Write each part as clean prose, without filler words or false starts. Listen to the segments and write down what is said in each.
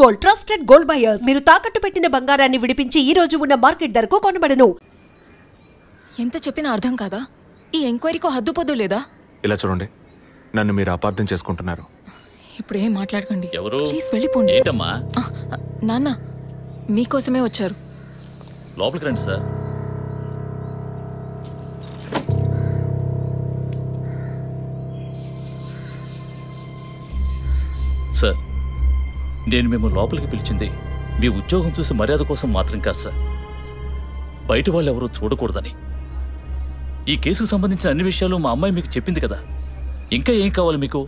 Gold, trusted gold buyers. మీరు తాకట్టు పెట్టిన బంగారాన్ని విడిపించి ఈ రోజు ఉన్న మార్కెట్ ధరకు కొనబడను. ఎంత చెప్పినా అర్థం కాదా? ఈ ఎంక్వైరీకో హద్దుపొద్దు లేదా? ఇలా చూడండి, నన్ను మీరు అపార్థం చేసుకుంటున్నారు. ఇప్పుడు ఏం మాట్లాడకండి. ఎవరు? ప్లీజ్ వెళ్ళిపోండి. ఏంటమ్మా? నాన్న మీకోసమే వచ్చారు. లోపలికి రండి సార్. సార్, నేను మిమ్మల్ని లోపలికి పిలిచింది మీ ఉద్యోగం చూసి మర్యాద కోసం మాత్రం కాదు సార్, బయట వాళ్ళు ఎవరూ చూడకూడదని. ఈ కేసుకు సంబంధించిన అన్ని విషయాలు మా అమ్మాయి మీకు చెప్పింది కదా, ఇంకా ఏం కావాలి మీకు?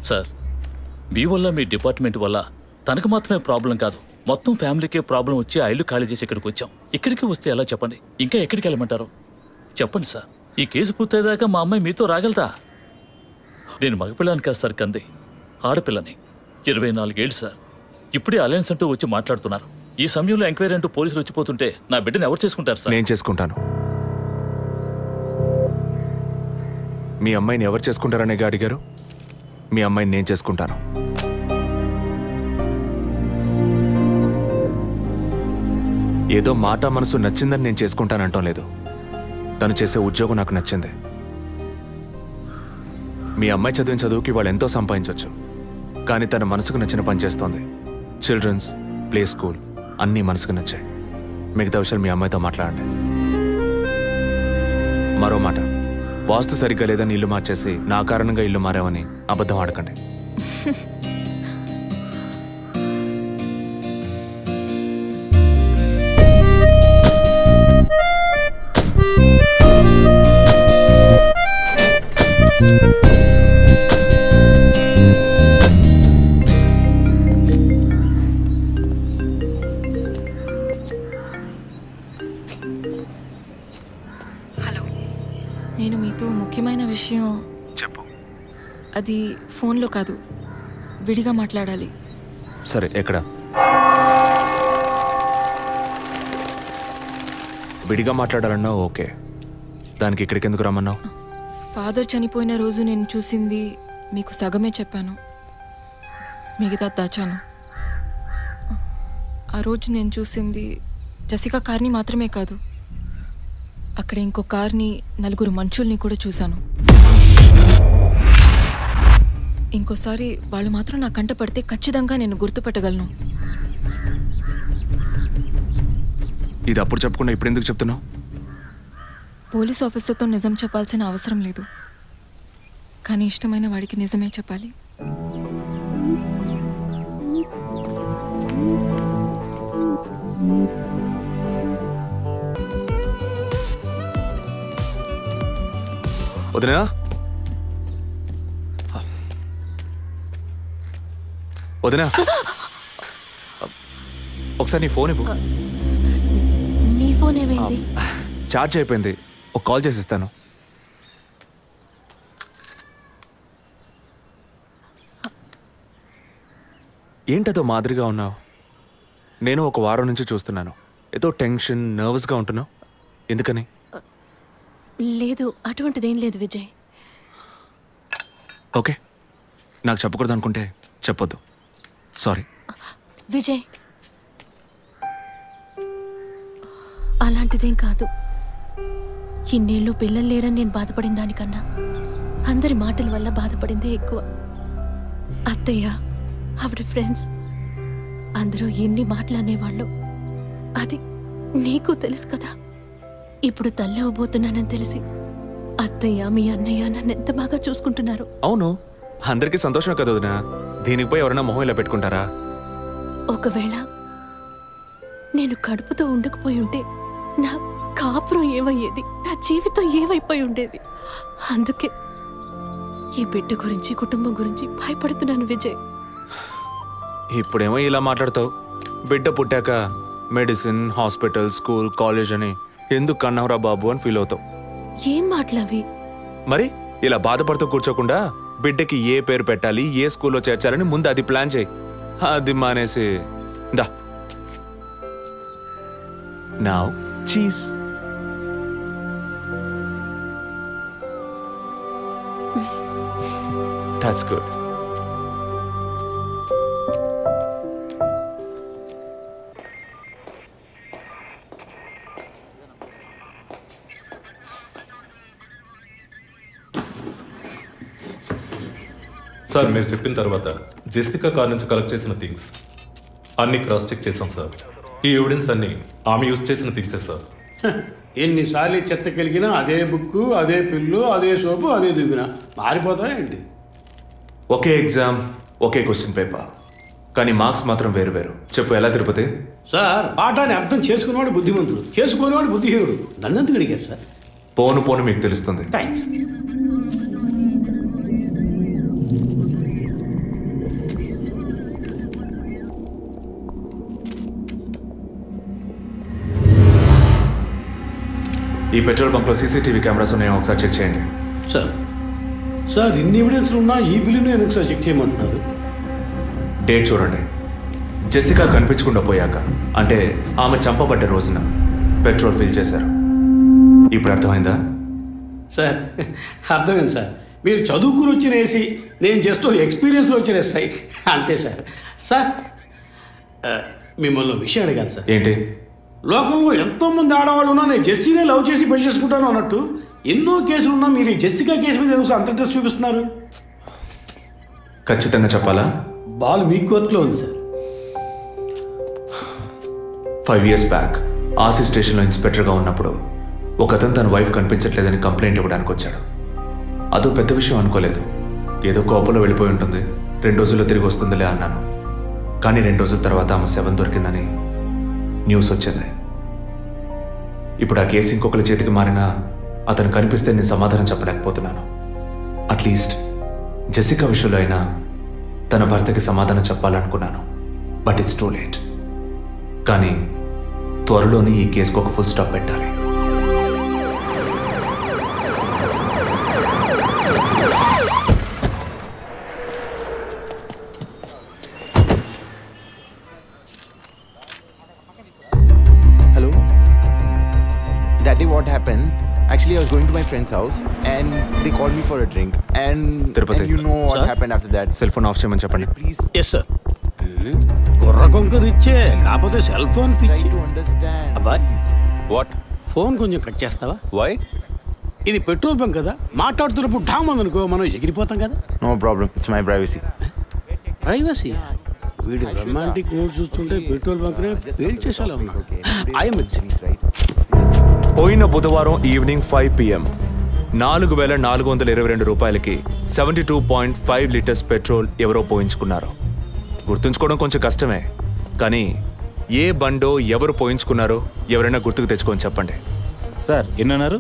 సార్, మీ వల్ల మీ డిపార్ట్మెంట్ వల్ల తనకు మాత్రమే ప్రాబ్లం కాదు, మొత్తం ఫ్యామిలీకే ప్రాబ్లం వచ్చి ఆ ఇల్లు ఖాళీ చేసి ఇక్కడికి వచ్చాం. ఇక్కడికి వస్తే ఎలా చెప్పండి? ఇంకా ఎక్కడికి వెళ్ళమంటారు చెప్పండి సార్. ఈ కేసు పూర్తయ్యేదాకా మా అమ్మాయి మీతో రాగలతా? నేను మగపిల్లని కాదు సార్, కంది ఆడపిల్లని. 24 ఏళ్ళు సార్. ఇప్పుడే అలయన్స్ అంటూ వచ్చి మాట్లాడుతున్నారు. ఈ సమయంలో ఎంక్వైరీ అంటూ పోలీసులు వచ్చిపోతుంటే నా బిడ్డను ఎవరు చేసుకుంటారు సార్? నేను చేసుకుంటాను. మీ అమ్మాయిని ఎవరు చేసుకుంటారనే అడిగారు. మీ అమ్మాయిని నేను చేసుకుంటాను. ఏదో మాట మనసు నచ్చిందని నేను చేసుకుంటానంటాం లేదు. తను చేసే ఉద్యోగం నాకు నచ్చింది. మీ అమ్మాయి చదివిన చదువుకి వాళ్ళు ఎంతో సంపాదించవచ్చు, కానీ తన మనసుకు నచ్చిన పని చేస్తోంది. చిల్డ్రన్స్ ప్లే స్కూల్ అన్నీ మనసుకు నచ్చాయి. మిగతా విషయాలు మీ అమ్మాయితో మాట్లాడండి. మరో మాట, వాస్తు సరిగ్గా లేదని ఇల్లు మార్చేసి నా కారణంగా ఇల్లు మారామని అబద్ధం ఆడకండి. నేను మీతో ముఖ్యమైన విషయం చెప్పు. అది ఫోన్లో కాదు, విడిగా మాట్లాడాలి. సరే, ఎక్కడ? విడిగా మాట్లాడాలన్నా ఓకే, దానికి ఇక్కడికి ఎందుకు రమ్మన్నావు? ఫాదర్ చనిపోయిన రోజు నేను చూసింది మీకు సగమే చెప్పాను, మిగతా దాచాను. ఆ రోజు నేను చూసింది జసికా కార్ని మాత్రమే కాదు, అక్కడ ఇంకో కార్ని, 4 మనుషుల్ని కూడా చూశాను. ఇంకోసారి వాళ్ళు మాత్రం నా కంట పడితే ఖచ్చితంగా నేను గుర్తుపట్టగలను. ఇది అప్పుడు చెప్పకుండా ఇప్పుడు ఎందుకు చెప్తున్నావు? పోలీస్ ఆఫీసర్తో నిజం చెప్పాల్సిన అవసరం లేదు, కానీ ఇష్టమైన వాడికి నిజమే చెప్పాలి. వదినా, వదినా, ఒకసారి నీ ఫోన్ ఇవ్వు. నీ ఫోన్ ఏమైంది? ఛార్జ్ అయిపోయింది, ఒక కాల్ చేసి ఇస్తాను. ఏంటదో మాదిరిగా ఉన్నావు? నేను ఒక వారం నుంచి చూస్తున్నాను, ఏదో టెన్షన్, నర్వస్గా ఉంటున్నావు. ఎందుకని? లేదు, అటువంటిదేం లేదు విజయ్. ఓకే, నాకు చెప్పకూడదు అనుకుంటే చెప్పొద్దు, సారీ. విజయ్, అలాంటిదేం కాదు. ఇన్నేళ్ళు పిల్లలు లేరని నేను బాధపడిన దానికన్నా అందరి మాటల వల్ల బాధపడిందే ఎక్కువ. అత్తయ్య, ఆవిడ ఫ్రెండ్స్ అందరూ ఎన్ని మాటలు అనేవాళ్ళు, అది నీకు తెలుసు కదా. ఇప్పుడు తల్లి అవ్వబోతున్నానని తెలిసి అత్తయ్య, మీ అన్నయ్య నన్ను ఎంత బాగా చూసుకుంటున్నారు. అవును, అందరికీ సంతోషమే కదా వదినా. దీనికి పోయి ఎవరైనా మొహం ఇలా పెట్టుకుంటారా? ఒకవేళ నేను కడుపుతో ఉండకపోయి ఉంటే నా కాపురం ఏమయ్యేది, నా జీవితం ఏమైపోయి ఉండేది. అందుకే ఈ బిడ్డ గురించి, కుటుంబం గురించి భయపడుతున్నాను విజయ్. ఇప్పుడేమో ఇలా మాట్లాడతావు, బిడ్డ పుట్టాక మెడిసిన్, హాస్పిటల్, స్కూల్, కాలేజ్ అని ఎందుకు కన్నావురా బాబు అని ఫీల్ అవుతావు. ఏం మాటలవి? మరి ఇలా బాధపడుతూ కూర్చోకుండా బిడ్డకి ఏ పేరు పెట్టాలి, ఏ స్కూల్లో చేర్చాలని ముందు అది ప్లాన్ చేయి. అది మానేసి దా నౌ చీజ్. That's good. సార్ మీరు చెప్పిన తర్వాత జెసికా కార్ నుంచి కలెక్ట్ చేసిన థింగ్స్ అన్ని క్రాస్ చెక్ చేశాం సార్. ఈ ఎవిడెన్స్ అన్ని ఆమె యూజ్ చేసిన థింగ్సే సార్. ఎన్నిసార్లు చెత్త కలిగినా అదే బుక్కు, అదే పిల్లు, అదే సోపు, అదే దువ్విన మారిపోతాయండి. ఒకే ఎగ్జామ్, ఒకే క్వశ్చన్ పేపర్, కానీ మార్క్స్ మాత్రం వేరు వేరు. చెప్పు ఎలా తిరుపతి? సార్ పాఠాన్ని అర్థం చేసుకునేవాడు బుద్ధిమంతుడు, చేసుకునేవాడు బుద్ధిహీనుడు. నన్నెందుకు అడిగారు సార్? పోను పోను మీకు తెలుస్తుంది. థ్యాంక్స్. ఈ పెట్రోల్ బంక్లో సీసీటీవీ కెమెరాస్ ఉన్నాయో ఒకసారి చెక్ చేయండి. సార్ సార్ ఇన్ని ఎవిడెన్స్లు ఉన్నా ఈ బిల్లును ఎందుకు సార్ చెక్ చేయమంటున్నారు? డేట్ చూడండి. జెసికా కనిపించకుండా పోయాక, అంటే ఆమె చంపబడ్డ రోజున పెట్రోల్ ఫిల్ చేశారు. ఇప్పుడు అర్థమైందా? సార్ అర్థమైంది సార్. మీరు చదువుకుని వచ్చిన ఏసీ, నేను జస్ట్ ఎక్స్పీరియన్స్లో వచ్చిన ఎస్ఐ, అంతే సార్. సార్ మిమ్మల్ని విషయం అడిగాను సార్. ఏంటి? లోకంలో ఎంతోమంది ఆడవాళ్ళు ఉన్నా నేను జెస్సీనే లవ్ చేసి పెళ్లి చేసుకుంటాను అన్నట్టు ఎన్నో కేసులు ఉన్నా మీరు ఈ జెస్సికా కేసు మీద ఎందుకు అంత ఇంట్రెస్ట్ చూపిస్తున్నారు? ఖచ్చితంగా చెప్పాలా? బాల్ మీ కోర్టులో ఉంది సార్. 5 years బ్యాక్ ఆర్సీ స్టేషన్లో ఇన్స్పెక్టర్గా ఉన్నప్పుడు ఒకతను తన వైఫ్ కనిపించట్లేదని కంప్లైంట్ ఇవ్వడానికి వచ్చాడు. అదో పెద్ద విషయం అనుకోలేదు. ఏదో కోపంలో వెళ్ళిపోయి ఉంటుంది, 2 రోజుల్లో తిరిగి వస్తుందిలే అన్నాను. కానీ 2 రోజుల తర్వాత ఆమె శవం దొరికిందని న్యూస్ వచ్చింది. ఇప్పుడు ఆ కేసు ఇంకొకరి చేతికి మారినా అతను కనిపిస్తే నేను సమాధానం చెప్పలేకపోతున్నాను. అట్లీస్ట్ జెసికా విషయంలో అయినా తన భర్తకి సమాధానం చెప్పాలనుకున్నాను. But it's too late. కానీ త్వరలోనే ఈ కేసుకు ఒక ఫుల్ స్టాప్ పెట్టాలి. Hello? Daddy, what happened? Actually, I was going to my friend's house and they called me for a drink. And you know what happened after that. Cell phone off చేయమని చెప్పండి Please yes sir. కుర్ర కొంకది ఇచ్చే, కాకపోతే cell phone try పిచ్చి. to understand. అబ్బాయ్ what? Phone కొంచెం cut చేస్తావా? Why? ఇది పెట్రోల్ బంక్ కదా, మాట్లాడుతున్నప్పుడు ఢామ్ అనుకో మనం ఎగిరిపోతాం కదా. No problem. It's my privacy. Privacy. వీడి రొమాంటిక్ మూడ్ చూస్తుంటే పెట్రోల్ బంక్నే పేల్చేసేలా ఉన్నాడు. I'm Right? పోయిన బుధవారం ఈవినింగ్ 5 PM 4,422 రూపాయలకి 72.5 లీటర్స్ పెట్రోల్ ఎవరో పోయించుకున్నారు. గుర్తుంచుకోవడం కొంచెం కష్టమే, కానీ ఏ బండో ఎవరు పోయించుకున్నారో ఎవరైనా గుర్తుకు తెచ్చుకొని చెప్పండి. సార్ ఎన్నన్నారు?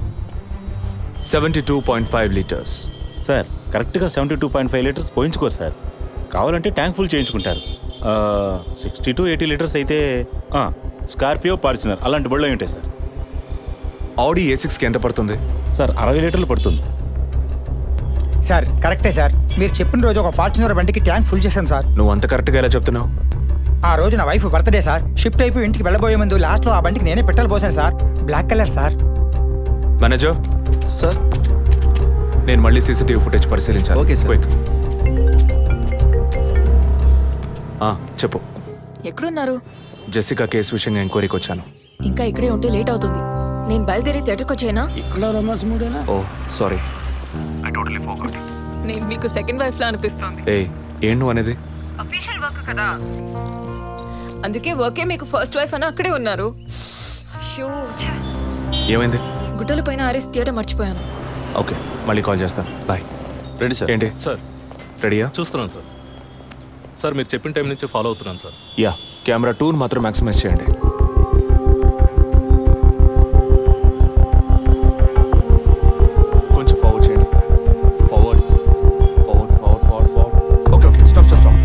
72.5 లీటర్స్. సార్ కరెక్ట్గా 72.5 లీటర్స్ పోయించుకోరు సార్. కావాలంటే ట్యాంక్ ఫుల్ చేయించుకుంటారు. 60 to 80 లీటర్స్ అయితే స్కార్పియో, ఫార్చునర్ అలాంటి బళ్ళు ఉంటాయి సార్. ఆడి A6కి ఎంత పడుతుంది? సార్ 60 లీటర్లు పడుతుంది. సార్ కరెక్టే సార్. మీరు చెప్పిన రోజు ఒక ఫార్చునర్ బండికి ట్యాంక్ ఫుల్ చేశాను సార్. నువ్వు అంత కరెక్ట్గా ఎలా చెప్తున్నావు? ఆ రోజు నా వైఫ్ బర్త్డే సార్. షిఫ్ట్ అయిపోయి ఇంటికి వెళ్ళబోయే ముందు లాస్ట్లో ఆ బండికి నేనే పెట్రోల్ పోసాను sir. Black colour sir. Manager Sir? నేను మళ్ళీ సీసీటీవీ ఫుటేజ్ పరిశీలించాను. Okay, sir. క్విక్. చెప్పు. ఎక్కడున్నారు? జెసికా కేసు విషయంగా ఎంక్వైరీకి వచ్చాను. ఇంకా ఇక్కడే ఉంటే లేట్ అవుతుంది. నేను బయలుదేరి థియేటర్కి వచ్చేనా? ఇక్కడ రొమాన్స్ మూడేనా? ఓ సారీ. నేను మీకు సెకండ్ వైఫ్ లా అనిపిస్తుంది. ఏం నువ్వు అనేది? అందుకే వర్కే మీకు ఫస్ట్ వైఫ్ అని అక్కడే ఉన్నారు. షో ఏమైంది? గుట్టల పైన ఆరేసి థియేటర్ మర్చిపోయాను. ఓకే, మళ్ళీ కాల్ చేస్తాను. బాయ్. Ready sir. ఏంటి సార్ రెడీయా? చూస్తున్నాను సార్. సార్ మీరు చెప్పిన టైం నుంచి ఫాలో అవుతున్నాను సార్. యా, కెమెరా 2 మాత్రం మ్యాక్సిమైజ్ చేయండి. కొంచెం ఫార్వర్డ్ చేయండి. Forward forward forward forward forward. Okay okay, stop stop stop.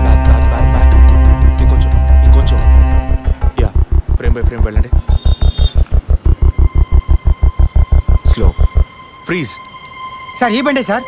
Back back back back. ఇంకొంచెం ఇంకొంచెం. యా, ఫ్రేమ్ బై ఫ్రేమ్ వెళ్ళండి. స్లో. ఫ్రీజ్. సార్ ఈ బండే సార్.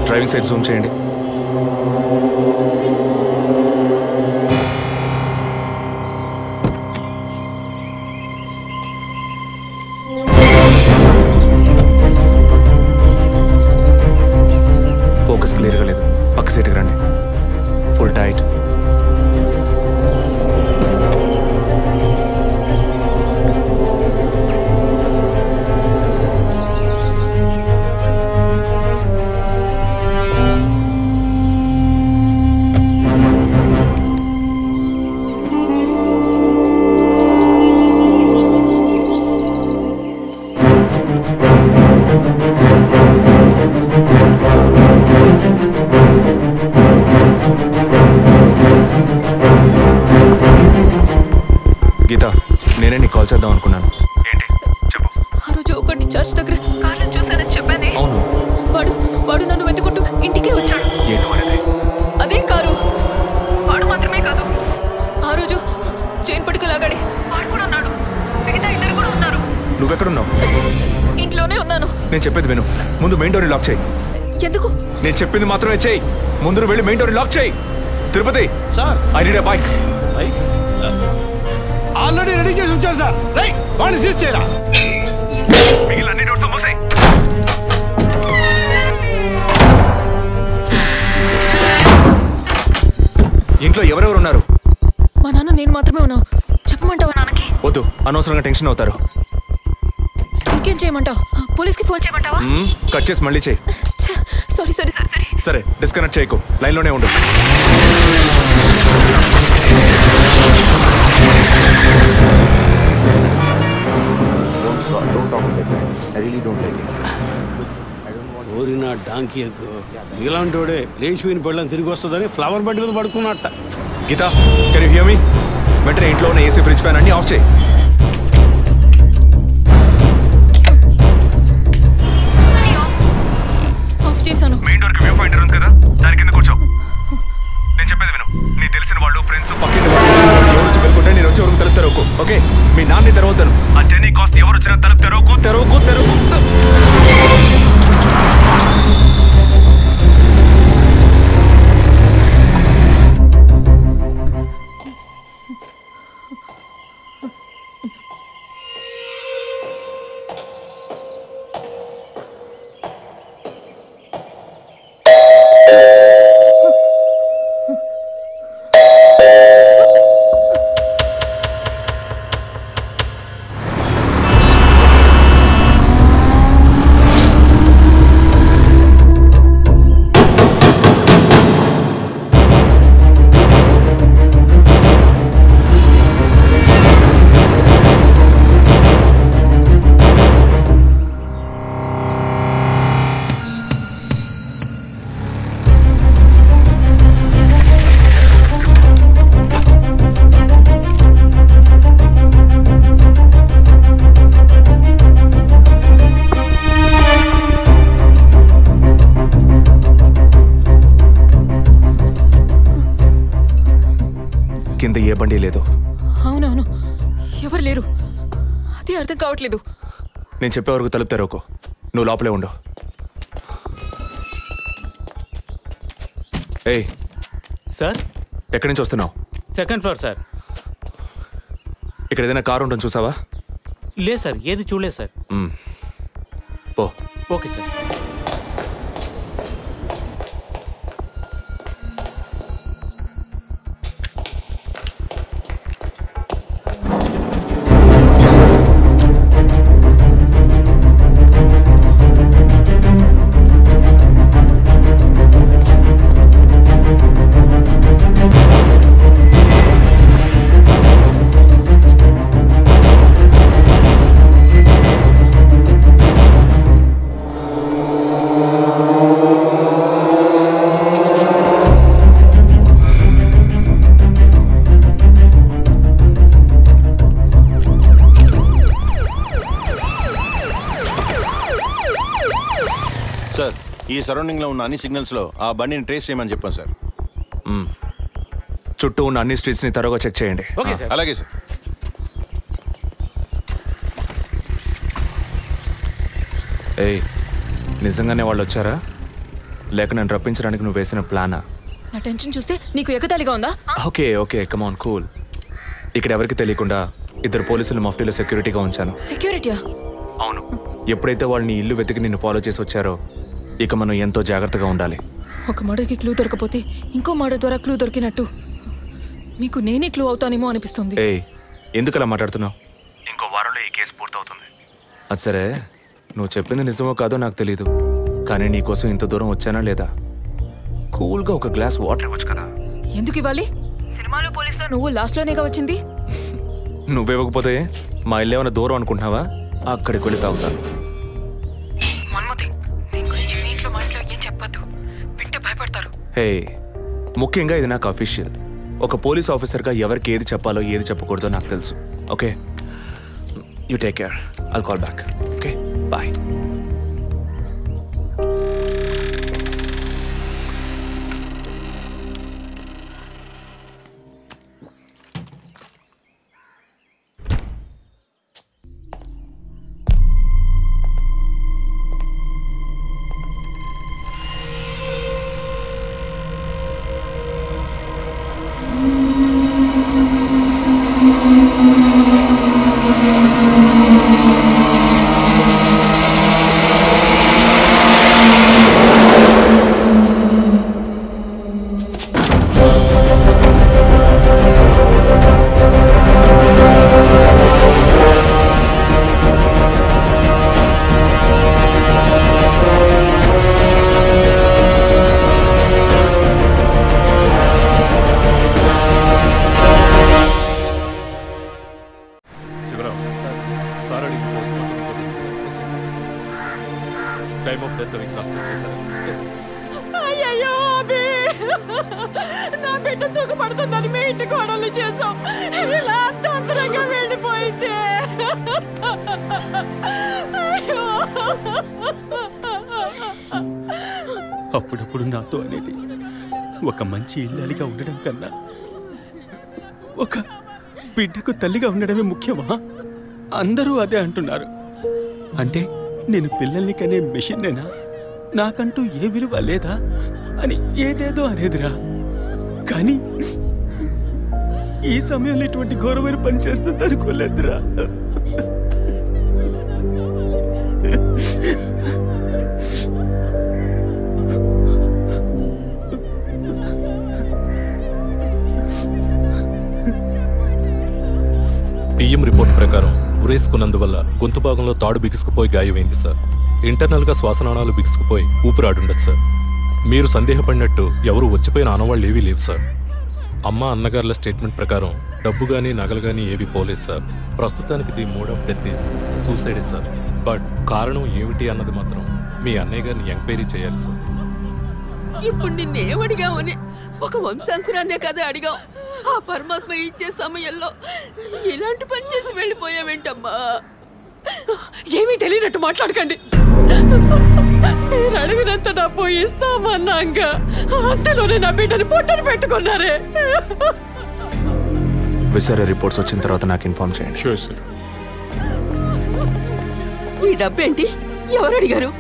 డ్రైవింగ్ సైడ్ జూమ్ చేయండి. క్లియర్గా లేదు. పక్క సీటుకి రండి. Full tight. గీత, నేనే నీకు కాల్ చేద్దాం అనుకున్నాను. ఏంటి చెప్పు. ఆ రోజు ఒకటి చర్చ్ దగ్గర కార్లో చూసానని చెప్పానే. అవును. వాడు నన్ను వెతుకుంటూ ఇంటికే వచ్చాడు. ఏంటి వాడిది? అదే కారు. వాడు మాత్రమే కాదు, ఆ రోజు చైన్ పట్టుకు లాగాడి వాడు కూడా ఉన్నాడు. మిగతా ఇద్దరు కూడా ఉన్నారు. నువ్వెక్కడున్నావు? ఇంట్లోనే ఉన్నాను. నేను చెప్పేది విను. ముందు మెయిన్ డోర్ లాక్ చేయి. ఎందుకు? నేను చెప్పింది మాత్రమే చేయి. ముందు వెళ్ళి మెయిన్ డోర్ లాక్ చేయి. Tirupati sir, I need a bike. Already ready చేసి ఉంచారు సార్. రైట్, వాడిని సీజ్ చేయరా. మిగిలిన అన్ని డోర్స్ మూసేయ్. ఇంట్లో ఎవరెవరు ఉన్నారు? మా నాన్న నేను మాత్రమే ఉన్నావు. చెప్పమంటావా నాన్నకి? వద్దు, అనవసరంగా టెన్షన్ అవుతారు. ఇంకేం చేయమంటావు? పోలీస్కి ఫోన్ చేయమంటావా? కట్ చేసి మళ్ళీ చేయి. సారీ సరే సరే సరే, డిస్కనెక్ట్ చేయకు, లైన్లోనే ఉండు. Don't talk like that. I really don't like it. ఓరినా డాంకీ ఎగ్గు. ఇలాంటోడే లేచిపోయిన పెళ్ళని తిరిగి వస్తుందని ఫ్లవర్ బెడ్ మీద పడుకున్నట్ట. Geeta, can you hear me? వెంటనే ఇంట్లో ఉన్న ఏసీ, ఫ్రిడ్జ్, ఫ్యాన్ అన్ని ఆఫ్ చేయి. ఆఫ్ చేశాను. మెయిన్ డోర్ కి వ్యూ పాయింట్ ఉంది కదా, దాని కింద కూర్చో. నేను చెప్పేది విను. నీ తెలిసిన వాళ్ళు, ఫ్రెండ్స్, పక్కింటి వాళ్ళు ఎవరు వచ్చి వెళ్ళుకుంటే నేను వచ్చే వరకు తలుపు తెరవకు. ఓకే? మీ నాన్ని తెరవద్దాను. ఆ జర్నీ కాస్ట్ ఎవరు వచ్చినా తలుపు తెరవకు తెరవకు తెరవకు. కింద ఏ బండి లేదు. అవునవును, ఎవరు లేరు. అదే అర్థం కావట్లేదు. నేను చెప్పే వరకు తలుపు తెరవకు. నువ్వు లోపలే ఉండు. ఏయ్ సార్, ఎక్కడి నుంచి వస్తున్నావు? Second floor sir. ఇక్కడ ఏదైనా కారు ఉంటుంది చూసావా? లేదు సార్, ఏది చూడలేదు సార్. పో. Okay sir. సార్, ఈ సరౌండింగ్లో ఉన్న అన్ని సిగ్నల్స్లో ఆ బండిని ట్రేస్ చేయమని చెప్పాను సార్. చుట్టూ ఉన్న అన్ని స్ట్రీట్స్ని తరోగా చెక్ చేయండి. Okay sir. అలాగే సార్. ఏయ్, నిజంగానే వాళ్ళు వచ్చారా లేక నన్ను రప్పించడానికి నువ్వు వేసిన ప్లానా? నా టెన్షన్ చూస్తే నీకు ఎగతాళిగా ఉందా? Okay okay, come on, cool. ఇక్కడ ఎవరికి తెలియకుండా ఇద్దరు పోలీసులు మఫ్టీలో సెక్యూరిటీగా ఉంచాను. సెక్యూరిటీయా? అవును. ఎప్పుడైతే వాళ్ళు నీ ఇల్లు వెతికి నిన్ను ఫాలో చేసి వచ్చారో ఇక మనం ఎంతో జాగ్రత్తగా ఉండాలి. ఒక మర్డర్కి క్లూ దొరకపోతే ఇంకో మర్డర్ ద్వారా క్లూ దొరికినట్టు మీకు నేనే క్లూ అవుతానేమో అనిపిస్తుంది. ఎందుకు అలా మాట్లాడుతున్నావు? ఇంకో వారంలో ఈ కేసు పూర్తవుతుంది. అది సరే, నువ్వు చెప్పింది నిజమో కాదో నాకు తెలీదు, కానీ నీకోసం ఇంత దూరం వచ్చానా లేదా? కూల్గా ఒక గ్లాస్ వాటర్ ఇవ్వచ్చు కదా. ఎందుకు ఇవ్వాలి? సినిమాలో పోలీసులో నువ్వు లాస్ట్లోనేగా వచ్చింది. నువ్వివ్వకపోతే మా ఇల్లు ఏమైనా దూరం అనుకుంటున్నావా? అక్కడికి వెళ్ళి తాగుతాను. హే, ముఖ్యంగా ఇది నాకు అఫీషియల్. ఒక పోలీస్ ఆఫీసర్గా ఎవరికి ఏది చెప్పాలో ఏది చెప్పకూడదో నాకు తెలుసు. Okay, you take care. I'll call back. Okay, bye. అప్పుడప్పుడు నాతో అనేది ఒక మంచి ఇల్లాలిగా ఉండడం కన్నా ఒక బిడ్డకు తల్లిగా ఉండడమే ముఖ్యమా? అందరూ అదే అంటున్నారు. అంటే నేను పిల్లల్ని కనే మెషిన్నేనా? నాకంటూ ఏ విలువ లేదా అని ఏదేదో అనేదిరా. కానీ ఈ సమయంలో ఇటువంటి ఘోరమైన పని చేస్తుంది అనుకోలేదురా. పిఎం రిపోర్ట్ ప్రకారం ఉరేసుకున్నందువల్ల గొంతు భాగంలో తాడు బిగుసుకుపోయి గాయమైంది సార్. ఇంటర్నల్గా శ్వాసనాళాలు బిగుసుకుపోయి ఊపిరాడుండదు సార్. మీరు సందేహపడినట్టు ఎవరు వచ్చిపోయిన ఆనవాళ్ళు ఏవీ లేవు సార్. అమ్మ అన్నగారుల స్టేట్మెంట్ ప్రకారం డబ్బు కానీ నగలు కానీ ఏవి పోలేదు సార్. ప్రస్తుతానికి the mode of death is సూసైడే సార్. బట్ కారణం ఏమిటి అన్నది మాత్రం మీ అన్నయ్య గారిని ఎంక్వైరీ చేయాలి సార్. ఇప్పుడు నిన్నేమడిగామని ఒక వంశాంకురాన్నే కదా అడిగాం. ఆ పరమాత్మ ఇచ్చే సమయంలో ఇలాంటి పని చేసి వెళ్ళిపోయావేంటమ్మా? ఏమీ తెలియనట్టు మాట్లాడకండి. మీరు అడిగినంత డబ్బు ఇస్తామన్నాక అంతలోనే నా బిడ్డని పొట్టను పెట్టుకున్నారే. విసారా రిపోర్ట్స్ వచ్చిన తర్వాత నాకు ఇన్ఫార్మ్ చేయండి. Sure sir. ఈ డబ్బేంటి? ఎవరు అడిగారు?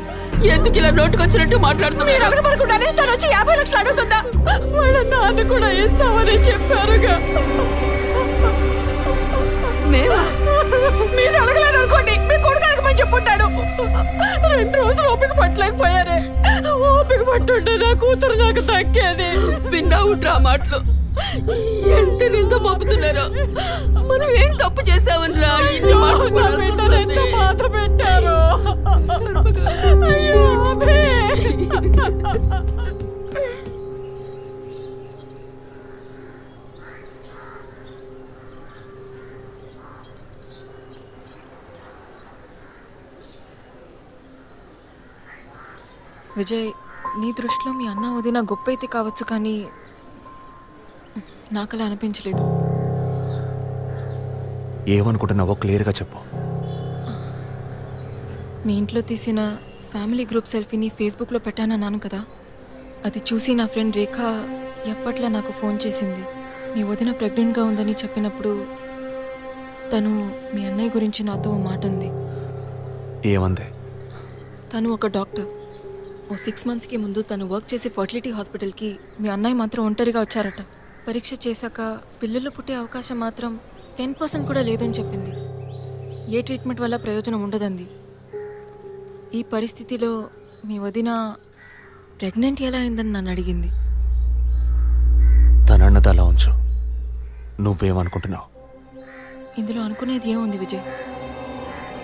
ఎందుకు ఇలా నోటుకొచ్చినట్టు మాట్లాడుతూ? మీరు అడగబడుకుండానే తను వచ్చి 50 లక్షలు అడుగుతుందా? వాళ్ళ నాన్న కూడా ఇస్తామని చెప్పారుగా. మీరు అడగలేదు అనుకోండి, మీ కొడుకు అడగమని చెప్పుంటాడు. 2 రోజులు ఓపిక పట్టలేకపోయారే. ఓపిక పట్టుంటే నా కూతురు నాకు దక్కేది. విన్నావుట్రా మాటలు ఎంత నింద మోపుతున్నారో. మనం ఏం తప్పు చేసామని రా ఇన్ని మాటలు ఎంత మాత్రం పెట్టారు. అయ్యో విజయ్, నీ దృష్టిలో మీ అన్న వదిన గొప్ప అయితే కావచ్చు, కానీ నాకు అలా అనిపించలేదు. ఏమనుకుంటున్నావో క్లియర్గా చెప్పు. మీ ఇంట్లో తీసిన ఫ్యామిలీ గ్రూప్ సెల్ఫీని ఫేస్బుక్లో పెట్టానన్నాను కదా, అది చూసి నా ఫ్రెండ్ రేఖ ఎప్పట్లా నాకు ఫోన్ చేసింది. మీ వదిన ప్రెగ్నెంట్గా ఉందని చెప్పినప్పుడు తను మీ అన్నయ్య గురించి నాతో ఓ మాట అంది. ఏమంది? తను ఒక డాక్టర్. ఓ 6 monthsకి ముందు తను వర్క్ చేసే ఫర్టిలిటీ హాస్పిటల్కి మీ అన్నయ్య మాత్రం ఒంటరిగా వచ్చారట. పరీక్ష చేశాక పిల్లలు పుట్టే అవకాశం మాత్రం 10% కూడా లేదని చెప్పింది. ఏ ట్రీట్మెంట్ వల్ల ప్రయోజనం ఉండదండి. ఈ పరిస్థితిలో మీ వదిన ప్రెగ్నెంట్ ఎలా అయిందని నన్ను అడిగింది. తనన్నది అలా ఉంచు. నువ్వేమనుకుంటున్నావు? ఇందులో అనుకునేది ఏముంది విజయ్?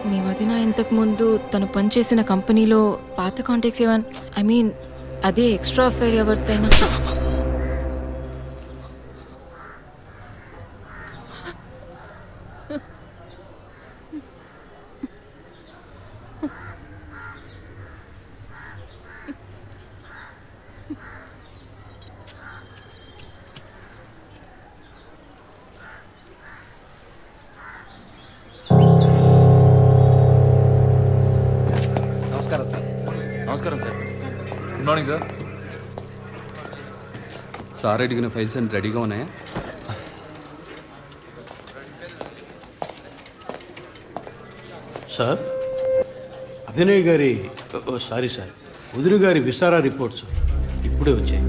మీ వదిన ఇంతకుముందు తను పనిచేసిన కంపెనీలో పాత కాంటాక్ట్స్ ఏమైనా అదే ఎక్స్ట్రా అఫైర్ ఎవరితైనా నమస్కారం sir. Good morning sir. Sir అడిగిన ఫైల్స్ అన్ని రెడీగా ఉన్నాయా? సార్, అభినయ్ గారి సారీ సార్, వదిన గారి విసారా రిపోర్ట్స్ ఇప్పుడే వచ్చాయి.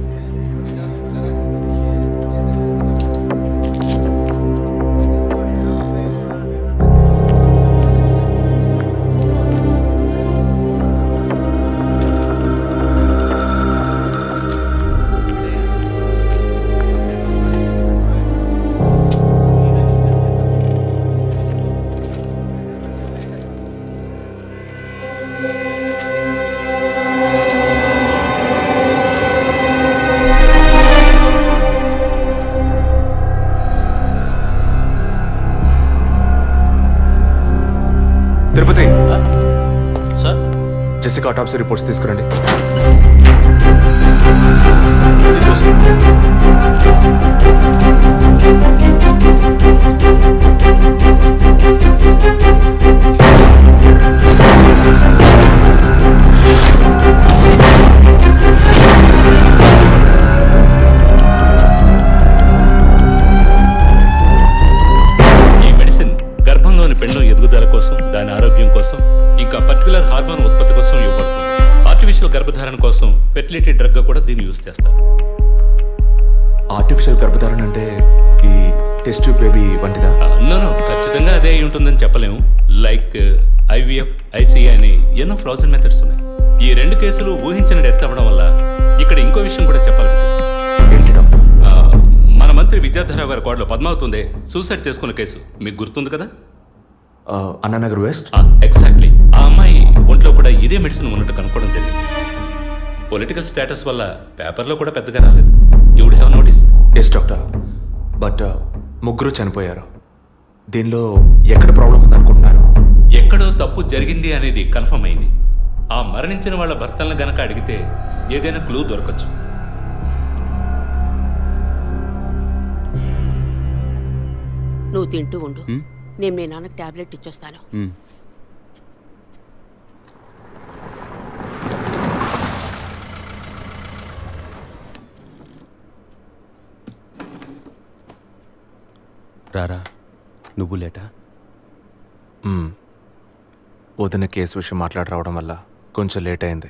తిరుపతి సార్, జెసికా ఆటాప్సీ రిపోర్ట్స్ తీసుకురండి. పెండం ఎదుగుదల కోసం, దాని ఆరోగ్యం కోసం, ఇంకా పర్టికులర్ హార్మోన్ ఉత్పత్తి కోసం ఇవ్వబడుతుంది. ఆర్టిఫిషియల్ గర్భధారణ కోసం ఫెర్టిలిటీ డ్రగ్ గా కూడా దీన్ని యూజ్ చేస్తారు. ఆర్టిఫిషియల్ గర్భధారణ అంటే ఈ టెస్ట్ ట్యూబ్ బేబీ వంటిదా? నో, ఖచ్చితంగా అదే అయి ఉంటుందని చెప్పలేము. లైక్ IVF, ICI అని ఎన్నో ఫ్రోజన్ మెథడ్స్ ఉన్నాయి. ఈ రెండు కేసులు ఊహించిన డెత్ అవ్వడం వల్ల ఇక్కడ ఇంకో విషయం కూడా చెప్పాలి. ఏంటి డాక్టర్? మన మంత్రి విద్యాధరరావు గారి కోడలో పద్మావతి సూసైడ్ చేసుకున్న కేసు మీకు గుర్తుంది కదా? అన్నానగర్ వెస్ట్. ఎగ్జాక్ట్లీ. ఆ అమ్మాయి ఒంట్లో కూడా ఇదే మెడిసిన్ ఉన్నట్టు కనుక్కోవడం జరిగింది. పొలిటికల్ స్టేటస్ వల్ల పేపర్లో కూడా పెద్దగా రాలేదు. You would have notice. Yes doctor, but ముగ్గురు చనిపోయారు. దీనిలో ఎక్కడ ప్రాబ్లం ఉందనుకుంటున్నారు? ఎక్కడో తప్పు జరిగింది అనేది కన్ఫర్మ్ అయింది. ఆ మరణించిన వాళ్ళ భర్తలను గనక అడిగితే ఏదైనా క్లూ దొరకచ్చు. నువ్వు తింటూ ఉండు, నేను మీ నాన్నకు టాబ్లెట్ ఇచ్చొస్తాను. రారా, నువ్వు లేటా? వదిన కేసు విషయం మాట్లాడి రావడం వల్ల కొంచెం లేట్ అయింది.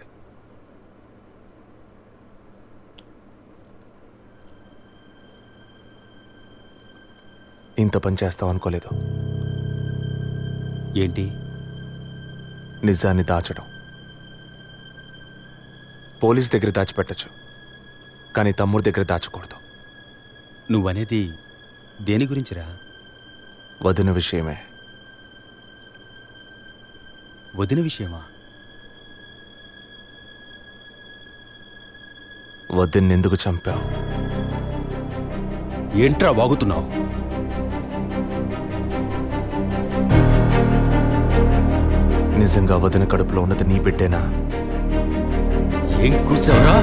ఇంత పని చేస్తావు అనుకోలేదు. ఏంటి? నిజాన్ని దాచడం. పోలీస్ దగ్గర దాచిపెట్టచ్చు, కానీ తమ్ముడి దగ్గర దాచకూడదు. నువ్వనేది దేని గురించిరా? వదిన విషయమే. వదిన విషయమా? వదిన్ని ఎందుకు చంపావు? ఏంట్రా వాగుతున్నావు? నిజంగా వదిన కడుపులో ఉన్నది నీ బిడ్డేనా? ఏం కూర్చావురా?